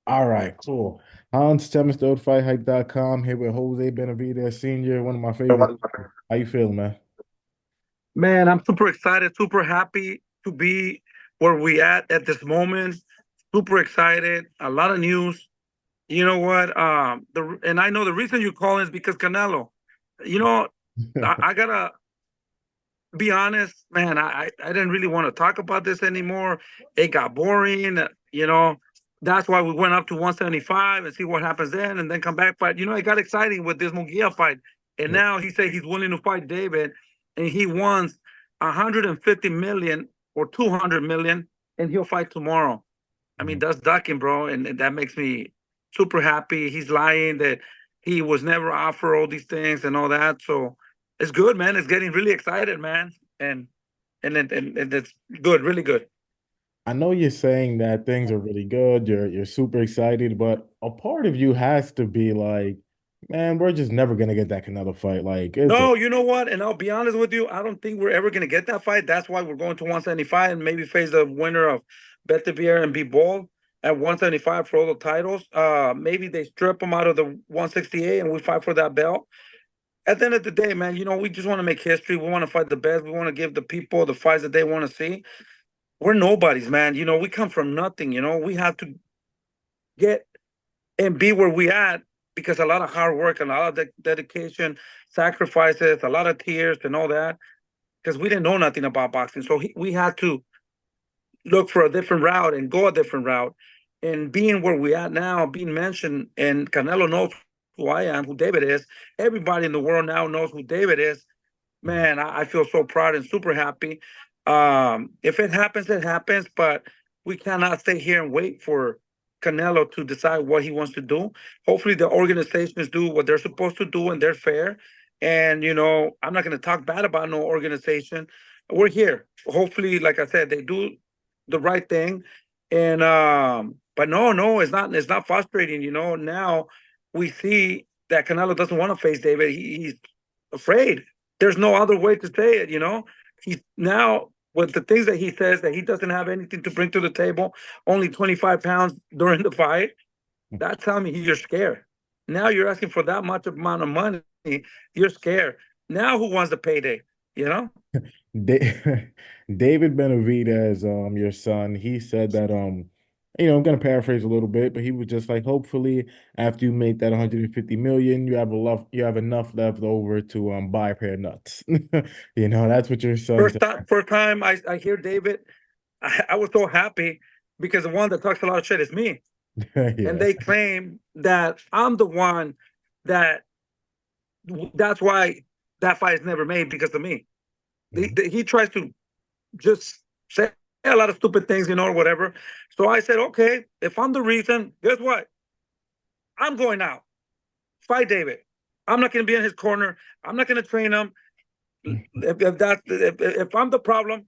All right, cool. On Themistode, FightHype.com, here with Jose Benavidez Sr., one of my favorite. How you feeling, man? Man, I'm super excited, super happy to be where we at this moment. Super excited. A lot of news. You know what? And I know the reason you're calling is because Canelo. You know, I gotta be honest, man. I didn't really want to talk about this anymore. It got boring. That's why we went up to 175 and see what happens and then come back. But it got exciting with this Munguia fight, and Yeah. now he said he's willing to fight David, and he wants 150 million or 200 million, and he'll fight tomorrow. I mean, Mhm. that's ducking, bro, and that makes me super happy. He's lying that he was never offered all these things and all that. So it's good, man. It's getting really excited, man, and and it's good, really good. I know you're saying that things are really good. You're super excited, but a part of you has to be like, man, we're just never gonna get that Canelo fight. Like, it's a No, you know what? And I'll be honest with you, I don't think we're ever gonna get that fight. That's why we're going to 175 and maybe face the winner of Beterbiev and Ball at 175 for all the titles. Maybe they strip them out of the 168 and we fight for that belt. At the end of the day, man, we just want to make history. We want to fight the best. We want to give the people the fights that they want to see. We're nobodies, man. We come from nothing. We have to get and be where we at because a lot of hard work and a lot of dedication, sacrifices, a lot of tears and all that. Because we didn't know nothing about boxing, so we had to look for a different route and go a different route. And being where we at now, being mentioned, and Canelo knows who I am, who David is. Everybody in the world now knows who David is. Man, I feel so proud and super happy. If it happens, it happens, but we cannot stay here and wait for Canelo to decide what he wants to do. Hopefully, the organizations do what they're supposed to do and they're fair. And, I'm not going to talk bad about no organization. We're here. Hopefully, like I said, they do the right thing. And, but no, it's not frustrating. Now we see that Canelo doesn't want to face David. He's afraid. There's no other way to say it. He's now with the things that he says that he doesn't have anything to bring to the table, only 25 pounds during the fight. That's telling me you're scared. Now you're asking for that much amount of money. You're scared. Now who wants the payday? You know? Da- David Benavidez, your son, he said that I'm gonna paraphrase a little bit, but he was just like, hopefully, after you make that 150 million, you have enough left over to buy a pair of nuts. That's what your son said. First time I hear David, I was so happy because the one that talks a lot of shit is me. And Yeah. they claim that I'm the one that that's why that fight is never made because of me. Mhm. He tries to just say a lot of stupid things, or whatever. So I said, okay, if I'm the reason, guess what? I'm going out. Fight David. I'm not going to be in his corner. I'm not going to train him. If I'm the problem,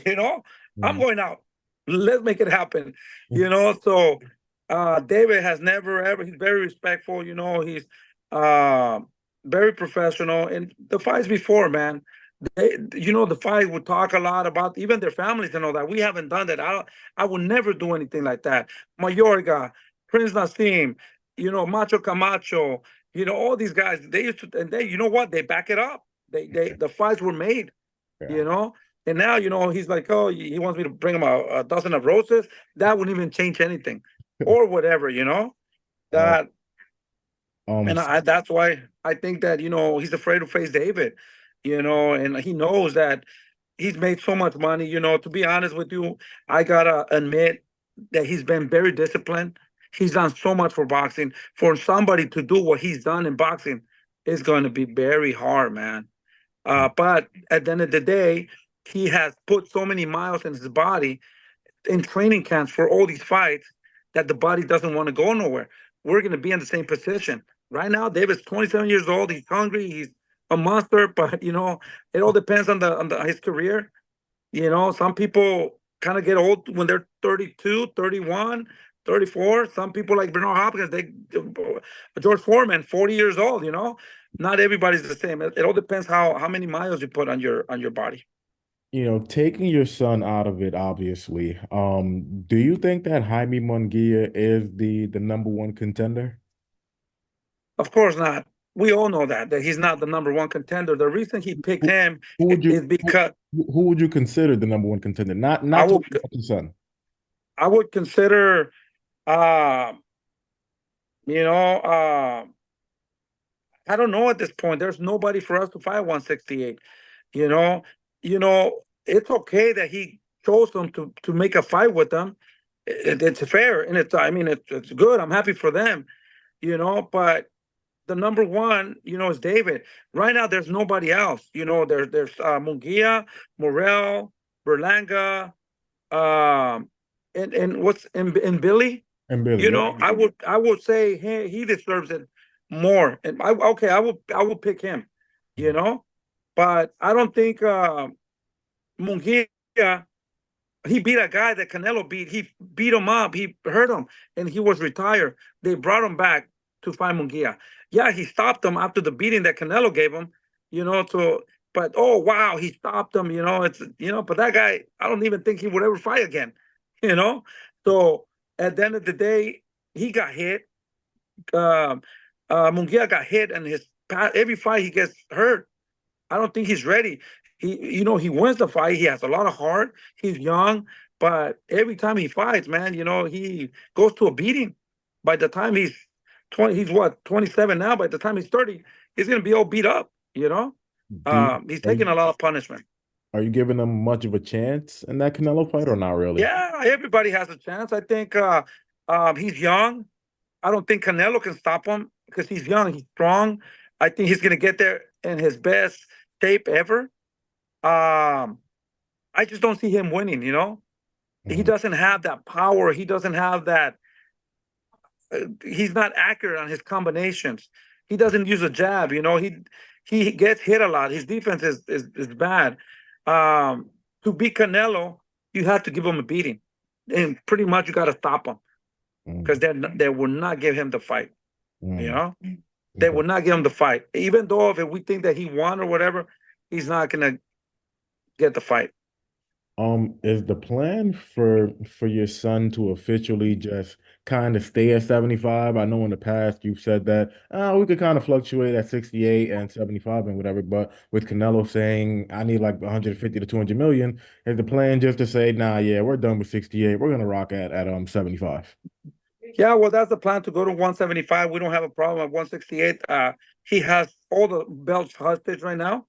you know, I'm Mhm. going out. Let's make it happen. So David has never ever. He's very respectful. He's uh, very professional. And the fights before, man, the fight would talk a lot about even their families and all that. We haven't done that. I would never do anything like that. Mayorga, Prince Nassim, Macho Camacho, all these guys. They used to, and you know what? They back it up. The fights were made. Yeah. You know, and now he's like, oh, he wants me to bring him a dozen of roses. That wouldn't even change anything, or whatever. Uh, That um, and that's why I think that he's afraid to face David. And he knows that he's made so much money. To be honest with you, I gotta admit that he's been very disciplined. He's done so much for boxing. For somebody to do what he's done in boxing is going to be very hard, man. But at the end of the day, he has put so many miles in his body in training camps for all these fights that the body doesn't want to go nowhere. We're going to be in the same position. Right now, David's 27 years old. He's hungry. He's a monster, but it all depends on his career. Some people kind of get old when they're 32, 31, 34. Some people like Bernard Hopkins, George Foreman, 40 years old. Not everybody's the same. It all depends how many miles you put on your body. Taking your son out of it, obviously. Do you think that Jaime Munguia is the number one contender? Of course not. We all know that he's not the number one contender. The reason he picked Who, him who would is you because who would you consider the number one contender? Not I not would talking about your son. I would consider uh you know I don't know at this point. There's nobody for us to fight 168. You know, it's okay that he chose them to make a fight with them. It's fair and I mean it's good. I'm happy for them, but the number one, is David. Right now, there's nobody else. There's Munguia, Morel, Berlanga, um, and what's in Billy. And Billy, yep. I would say he deserves it more. And I will pick him. You know, but I don't think Munguia he beat a guy that Canelo beat. He beat him up. He hurt him, and he was retired. They brought him back to fight Munguia. Yeah, he stopped him after the beating that Canelo gave him. But oh wow, he stopped him. But that guy, I don't even think he would ever fight again. You know, so at the end of the day, he got hit. Um, Munguia got hit, and every fight he gets hurt. I don't think he's ready. He wins the fight. He has a lot of heart. He's young, but every time he fights, man, he goes to a beating. By the time he's 20, he's what, 27 now. By the time he's 30, he's gonna be all beat up. Do you, He's are taking you a lot of punishment. are you giving them much of a chance in that Canelo fight or not really? Yeah, everybody has a chance. I think he's young. I don't think Canelo can stop him because he's young. He's strong. I think he's gonna get there in his best shape ever. I just don't see him winning. He Mhm. doesn't have that power. He doesn't have that. He's not accurate on his combinations. He doesn't use a jab. He gets hit a lot. His defense is bad. To beat Canelo, you have to give him a beating, and pretty much you got to stop him because Mm, they will not give him the fight. You mm, know, they okay. will not give him the fight, even though if we think that he won or whatever, he's not gonna get the fight. Is the plan for your son to officially just kind of stay at 75? I know in the past you've said that we could kind of fluctuate at 68 and 75 and whatever, but with Canelo saying I need like 150 to 200 million, is the plan just to say, nah, yeah, we're done with 68. We're gonna rock at 75. Yeah, well, that's the plan to go to 175. We don't have a problem at 168. He has all the belts hostage right now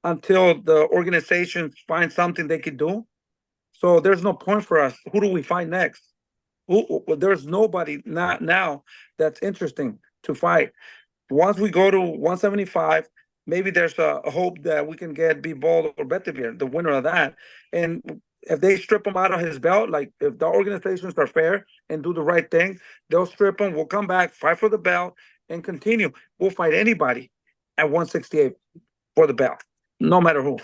until the organization finds something they could do. So there's no point for us. Who do we find next? There's nobody not now that's interesting to fight. Once we go to 175, maybe there's a hope that we can get B-Ball or Beterbiev, the winner of that. And if they strip him out of his belt, like if the organizations are fair and do the right thing, they'll strip him. We'll come back, fight for the belt, and continue. We'll fight anybody at 168 for the belt, no matter who.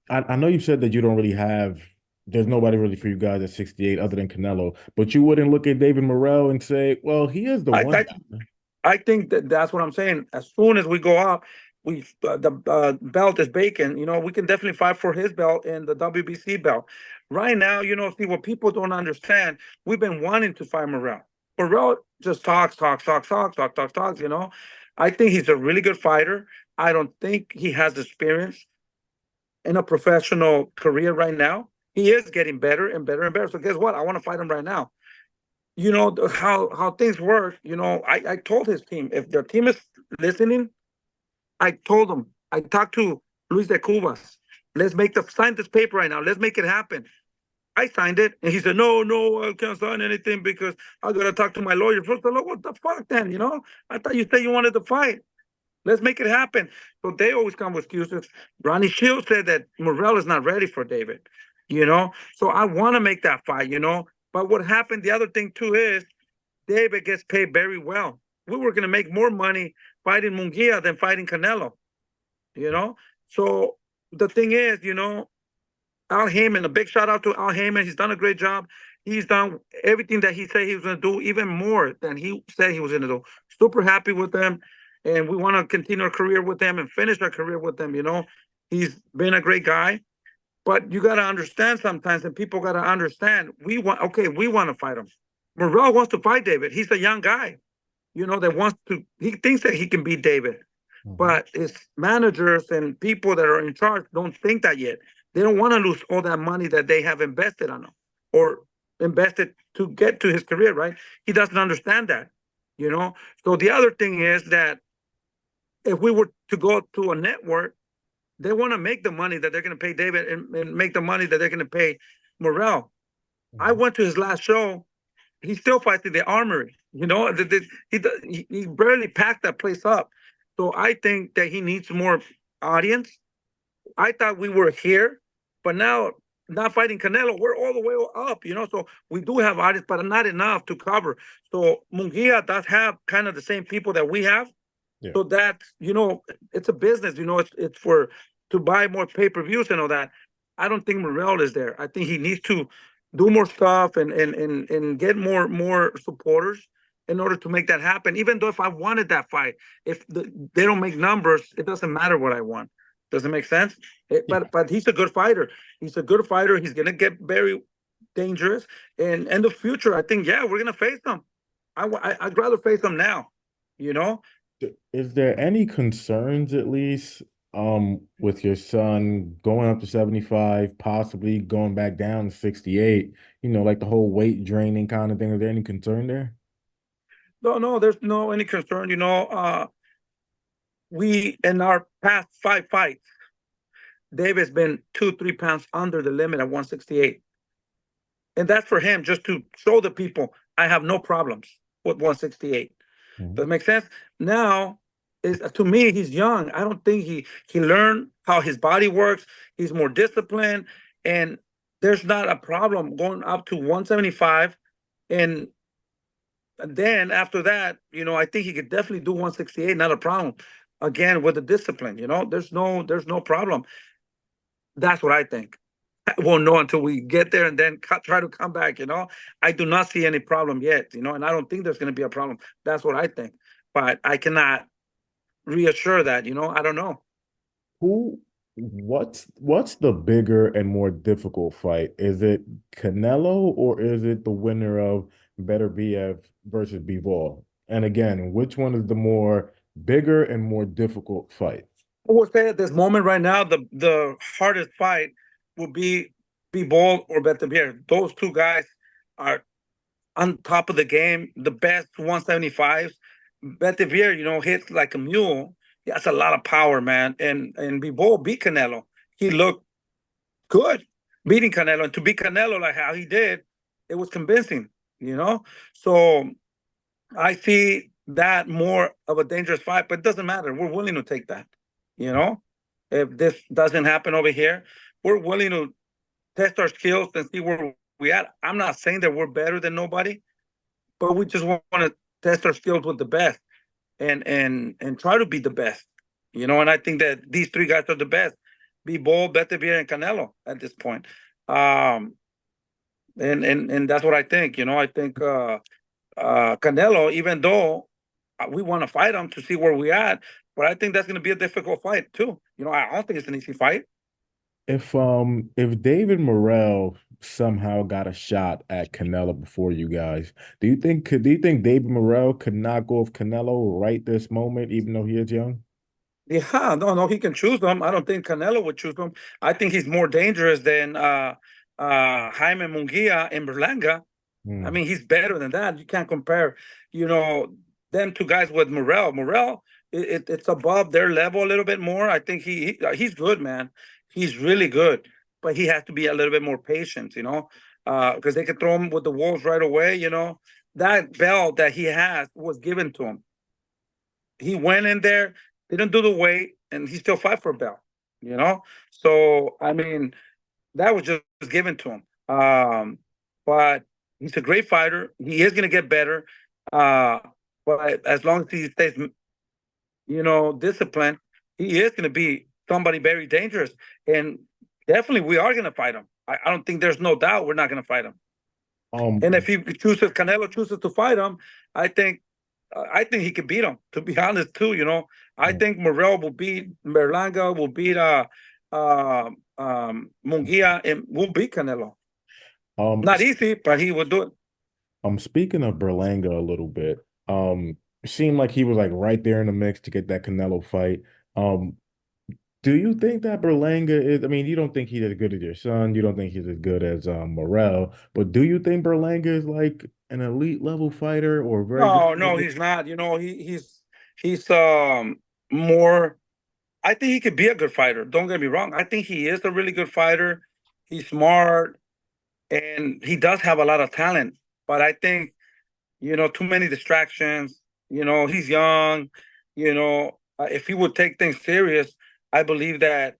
I know you said that you don't really have, there's nobody really for you guys at 68 other than Canelo, but you wouldn't look at David Morel and say, well, he is the I, one I now. I think that's what I'm saying. As soon as we go up, the belt is vacant. We can definitely fight for his belt and the WBC belt. Right now, see what people don't understand. We've been wanting to fight Morel. Morel just talks, talks, talks, talks, talks, talks, talks. I think he's a really good fighter. I don't think he has experience in a professional career right now. He is getting better and better and better. So guess what? I want to fight him right now. How things work. I told his team, if their team is listening, I told them, I talked to Luis de Cubas. Let's sign this paper right now. Let's make it happen. I signed it, and he said, "No, no, I can't sign anything because I gotta talk to my lawyer first." I what the fuck, then? I thought you said you wanted to fight. Let's make it happen. So they always come with excuses. Ronnie Shields said that Morel is not ready for David. So I want to make that fight. But what happened? The other thing too is David gets paid very well. We were going to make more money fighting Munguia than fighting Canelo. You know. So the thing is, Al Heyman. A big shout out to Al Heyman. He's done a great job. He's done everything that he said he was going to do, even more than he said he was going to do. Super happy with them, and we want to continue our career with them and finish our career with them. He's been a great guy. But you got to understand sometimes, and people got to understand. We want to fight him. Morel wants to fight David. He's a young guy, that wants to. He thinks that he can beat David, Mhm. but his managers and people that are in charge don't think that yet. They don't want to lose all that money that they have invested on him or invested to get to his career. Right? He doesn't understand that. So the other thing is that if we were to go to a network, they want to make the money that they're going to pay David and make the money that they're going to pay Morel. I Mhm. went to his last show. He's still fighting the Armory. He barely packed that place up. So I think that he needs more audience. I thought we were here, but now not fighting Canelo, we're all the way up. So we do have audience, but not enough to cover. So Munguia does have kind of the same people that we have. Yeah. So that, it's a business, it's for to buy more pay-per-views and all that. I don't think Morel is there. I think he needs to do more stuff and get more supporters in order to make that happen. Even though if I wanted that fight, if they don't make numbers, it doesn't matter what I want. Does it make sense? Yeah. But he's a good fighter. He's a good fighter. He's gonna get very dangerous. And in the future, I think, yeah, we're gonna face him. I'd rather face him now. You know, Is there any concerns at least with your son going up to 75, possibly going back down to 68, like the whole weight draining kind of thing? Is there any concern there? no, there's no any concern. We in our past 5 fights, David's been 2, 3 pounds under the limit at 168, and that's for him just to show the people I have no problems with 168. Does Mhm. that make sense? Now, is to me, he's young. I don't think he learned how his body works. He's more disciplined, and there's not a problem going up to 175. And then after that, I think he could definitely do 168, not a problem. Again, with the discipline, there's no problem. That's what I think. I won't know until we get there and then try to come back. I do not see any problem yet. And I don't think there's going to be a problem. That's what I think. But I cannot reassure that. I don't know. Who, what's the bigger and more difficult fight? Is it Canelo or is it the winner of Better BF versus Bivol? And again, which one is the more bigger and more difficult fight? I would say at this moment right now, the hardest fight would be Ball or Beterbiev. Those two guys are on top of the game, the best 175s. Beterbiev, hits like a mule. He has a lot of power, man. And Bivol beat Canelo. He looked good beating Canelo. And to beat Canelo like how he did, it was convincing, you know? So I see that more of a dangerous fight, but it doesn't matter. We're willing to take that, you know? If this doesn't happen over here, we're willing to test our skills and see where we at. I'm not saying that we're better than nobody, but we just want to test our skills with the best and try to be the best. And I think that these three guys are the best. Be Bol, Beterbiev, and Canelo at this point. Um, and that's what I think. I think Canelo, even though we want to fight him to see where we at, but I think that's going to be a difficult fight too. I don't think it's an easy fight. If David Morel somehow got a shot at Canelo before you guys, do you think David Morel could knock off Canelo right this moment, even though he is young? Yeah, no, he can choose them. I don't think Canelo would choose them. I think he's more dangerous than Jaime Munguia and Berlanga. I Hmm. mean, he's better than that. You can't compare, you know, them two guys with Morel. Morel, it's above their level a little bit more. I think he's good, man. He's really good, but he has to be a little bit more patient, because they could throw him with the wolves right away. That belt that he has was given to him. He went in there, didn't do the weight, and he still fight for a belt. So I mean, that was just given to him. But he's a great fighter. He is going to get better. Uh, but as long as he stays, disciplined, he is going to be somebody very dangerous. And definitely, we are going to fight him. I don't think there's no doubt we're not going to fight him. And if Um, Canelo chooses to fight him, I think, I think he could beat him. To be honest, too, I think Morel will beat Berlanga, will beat Munguia and will beat Canelo. Um, Not easy, but he will do it. speaking of Berlanga a little bit, it seemed like he was like right there in the mix to get that Canelo fight. Um, do you think that Berlanga is? I mean, you don't think he's as good as your son. You don't think he's as good as Morel, but do you think Berlanga is like an elite level fighter or a very good No, no, fighter? he's not. You know, he's more. I think he could be a good fighter. Don't get me wrong. I think he is a really good fighter. He's smart and he does have a lot of talent. But I think, too many distractions. He's young. If he would take things serious, I believe that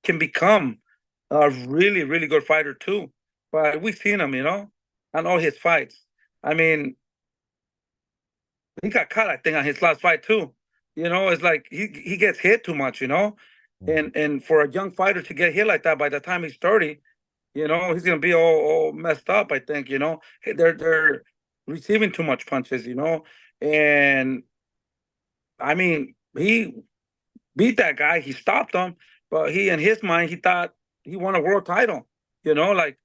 can become a really, really good fighter too. But we've seen him, on all his fights. I mean, he got caught, I think, on his last fight too. It's like he gets hit too much, Mhm. and for a young fighter to get hit like that by the time he's 30, he's gonna be all messed up. I think, they're receiving too much punches, and I mean he beat that guy, he stopped him, but he in his mind he thought he won a world title, like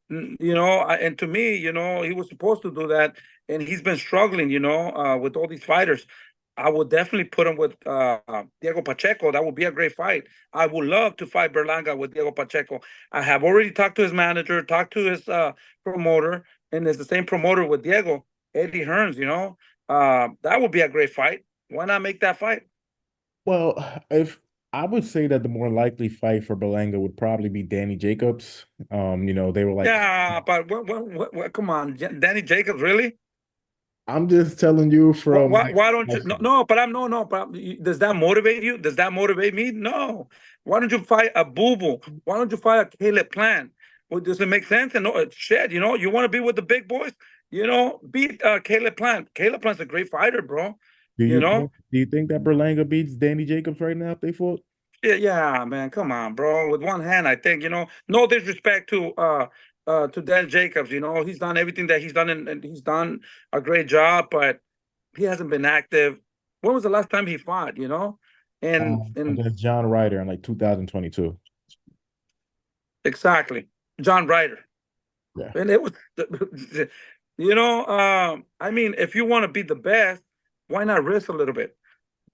and to me, he was supposed to do that, and he's been struggling, with all these fighters. I would definitely put him with Diego Pacheco. That would be a great fight. I would love to fight Berlanga with Diego Pacheco. I have already talked to his manager, talked to his promoter, and it's the same promoter with Diego, Eddie Hearns. That would be a great fight. Why not make that fight? Well, if I would say that the more likely fight for Berlanga would probably be Danny Jacobs. They were like, Yeah, but come on, Danny Jacobs, really? I'm just telling you Why, from why, why don't you? No, no, but I'm no, no. But does that motivate you? Does that motivate me? No. Why don't you fight a Boo Boo? Why don't you fight a Caleb Plant? Well, does it make sense? And no, shit, you want to be with the big boys? Beat Caleb Plant. Caleb Plant's a great fighter, bro. You know, do you think that Berlanga beats Danny Jacobs right now if they fought? yeah, yeah, man. Come on, bro. With one hand, I think, no disrespect to Dan Jacobs. He's done everything that he's done, and he's done a great job, but he hasn't been active. When was the last time he fought? And Against John Ryder in like 2022. exactly, John Ryder, Yeah, and it was, I mean, if you want to be the best, why not risk a little bit?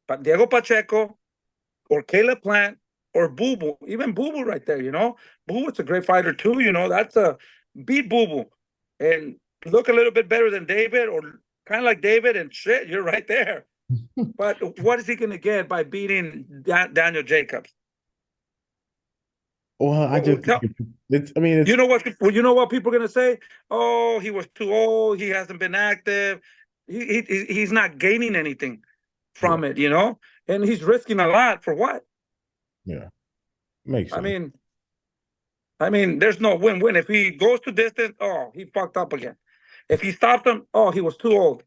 But Diego Pacheco or Caleb Plant or Boo Boo, even Boo Boo right there. Boo Boo's a great fighter too. That's a beat Boo Boo and look a little bit better than David or kind of like David, and shit, you're right there. But what is he going to get by beating Daniel Jacobs? well, I Well, just think tell, it's. I mean, you it's know what? You know what people are going to say? Oh, he was too old. He hasn't been active. He's not gaining anything yeah, from it, and he's risking a lot for what? yeah, makes I sense mean, there's no win-win. If he goes to distance, oh, he fucked up again. If he stopped him, oh, he was too old.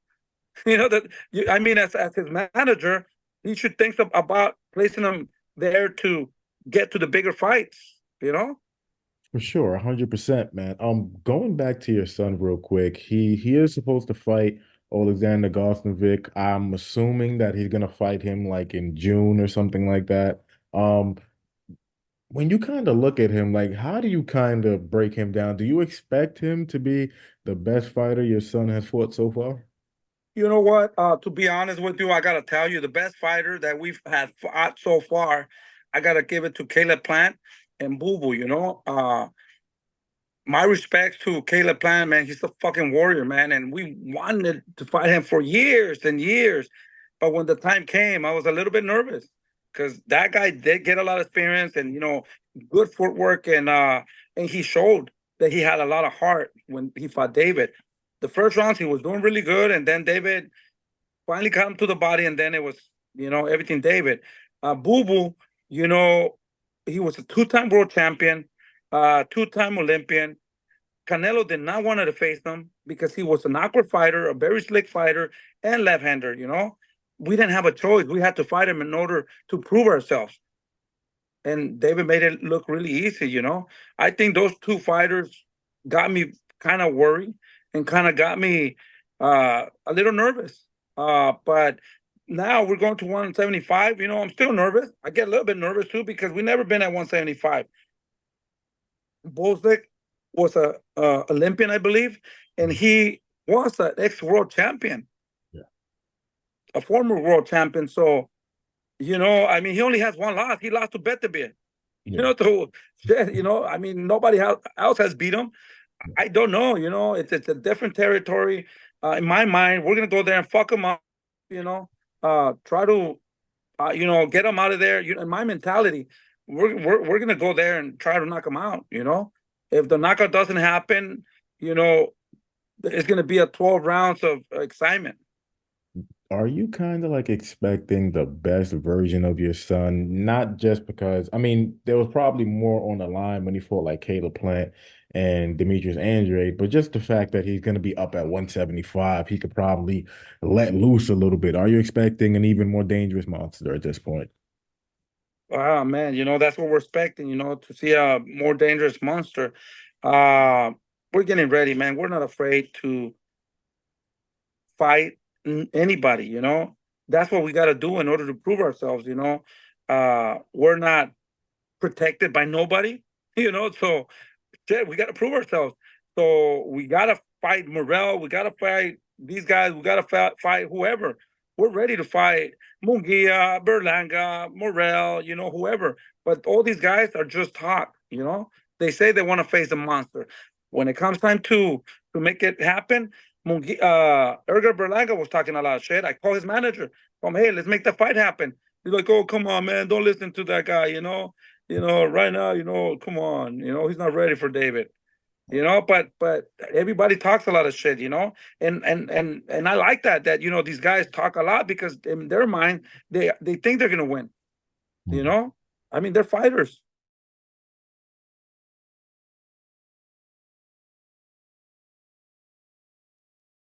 I mean, as his manager, he should think about placing him there to get to the bigger fights. for sure, 100%, man. Going back to your son real quick, he is supposed to fight Alexander Gosnovic. I'm assuming that he's gonna fight him like in June or something like that. Um, when you kind of look at him, like, how do you kind of break him down? Do you expect him to be the best fighter your son has fought so far? You know what? To be honest with you, I gotta tell you, the best fighter that we've had fought so far, I gotta give it to Caleb Plant and Boo Boo. My respects to Caleb Plant, man. He's a fucking warrior, man, and we wanted to fight him for years and years. But when the time came, I was a little bit nervous because that guy did get a lot of experience and good footwork, and he showed that he had a lot of heart when he fought David. The first rounds he was doing really good, and then David finally got him to the body, and then it was everything David. Boo Boo, you know, he was a two-time world champion, two-time Olympian. Canelo did not want to face him because he was an awkward fighter, a very slick fighter, and left-hander. We didn't have a choice. We had to fight him in order to prove ourselves. And David made it look really easy. I think those two fighters got me kind of worried and kind of got me a little nervous. But now we're going to 175. You know, I'm still nervous. I get a little bit nervous too because we never been at 175. Bosnick was a Olympian, I believe, and Mhm. he was an ex-world champion, Yeah. a former world champion. So, you know, I mean, he only has one loss. He lost to Beterbiev. You Yeah. know, to shit, you know, I mean, nobody else has beat him. Yeah. I don't know, you know, it's a different territory. In my mind, we're gonna go there and fuck him up, you know, try to, you know, get him out of there. You know, in my mentality, we're gonna go there and try to knock him out. You know, if the knockout doesn't happen, you know, it's gonna be a 12 rounds of excitement. Are you kind of like expecting the best version of your son? Not just because, I mean, there was probably more on the line when he fought like Caleb Plant and Demetrius Andrade, but just the fact that he's going to be up at 175, he could probably let loose a little bit. Are you expecting an even more dangerous monster at this point? Ah, man, you know, that's what we're expecting, you know, to see a more dangerous monster. Uh, we're getting ready, man. We're not afraid to fight anybody, you know. That's what we got to do in order to prove ourselves, you know. We're not protected by nobody, you know. So shit, we got to prove ourselves. So we got to fight Morel. We got to fight these guys. We got to fight whoever. We're ready to fight Munguia, Berlanga, Morel, you know, whoever. But all these guys are just talk, you know. They say they want to face a monster. When it comes time to make it happen, Edgar Berlanga was talking a lot of shit. I call his manager. From hey, let's make the fight happen. He's like, oh, come on, man, don't listen to that guy, you know. You know, right now, you know, come on, you know, he's not ready for David. You know, but everybody talks a lot of shit, you know, and I like that you know these guys talk a lot because in their mind they think they're gonna win. You Mhm. know, I mean they're fighters.